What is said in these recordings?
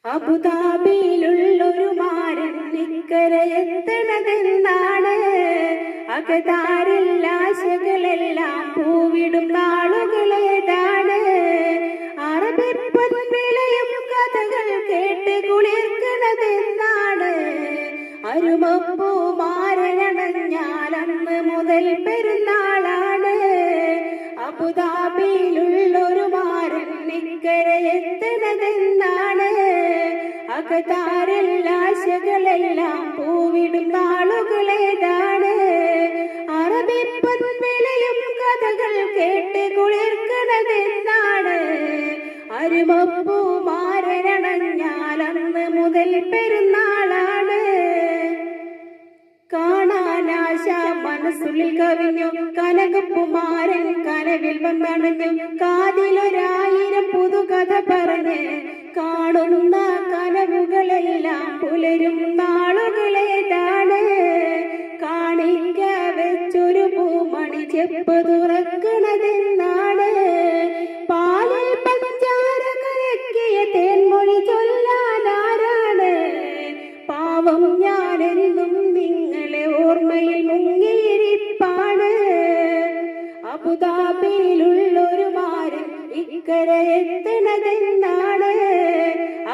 അബുദാബിയിലുള്ളൊരു മാരൻ ഇക്കരയെത്തണതെന്നാണ്. അകതാരിൽ ആശകളെല്ലാം പൂവിടും നാളുകളേതാണ്. അറബിപ്പൻ വിളയും കഥകൾ കേട്ട് കുളിർക്കണതെന്നാണ്. അരുമപ്പൂ മാരനണഞ്ഞാൽ അന്ന് മുതൽ പെരുന്നാളാണ്. അബുദാബിയിലുള്ളൊരു മാരൻ ഇക്കരയെത്തണതെന്നാണ്. അകതാരിൽ ആശകളെല്ലാം പൂവിടും നാളുകളേതാണ്. അറബിപ്പൻ വിളയും കഥകൾ കേട്ട് കുളിർക്കണതെന്നാണ്. അരുമപ്പൂ മാരനണഞ്ഞാൽ അന്ന് മുതൽ പെരുന്നാളാണ്. കാണാനാശ മനസ്സുള്ളിൽ കവിഞ്ഞു, കനകപ്പുമാരൻ കനവിൽ വന്നണഞ്ഞു. കാതിലൊരായിരം പുതുകഥ പറഞ്ഞ് കാണുന്ന കനവുകളെല്ലാം പുലരും നാളുകളേതാണ്. കാണിക്ക വെച്ചൊരു പൂമണി ചെപ്പ് തുറക്കണതെന്നാണ്. പാലിൽ പഞ്ചാര കലക്കിയ തേൻമൊഴി ചൊല്ലാനാരാണ്? പാവം ഞാനെന്നും നിങ്ങളെ ഓർമ്മയിൽ മുങ്ങിയിരിപ്പാണ്. അബുദാബിയിലുള്ളൊരു മാരൻ ഇക്കരയെത്തണതെന്നാണ്.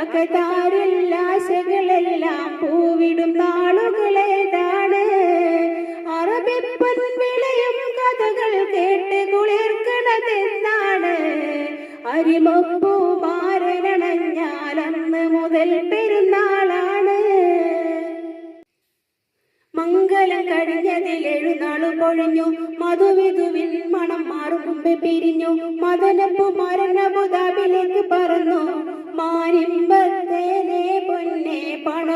അകതാരിൽ ആശകളെല്ലാം പൂവിടും നാളുകളേതാണ്. അറബിപ്പൻ വിളയും കഥകൾ കേട്ട് കുളിർക്കണതെന്നാണ്. അരിമപ്പൂ മാരനണഞ്ഞാൽ അന്ന് മുതൽ പെരുന്നാളാണ്. മംഗലം കഴിഞ്ഞതിൽ എഴുന്നാളു പൊഴിഞ്ഞു, മധുവിധുവിൻ മണം മാറും മുമ്പേ പിരിഞ്ഞു. മദനപ്പൂ മാരൻ അബുദാബിയിലേക്ക് പറന്നു. മാനിമ്പത്തേനെ പൊന്നെ പണ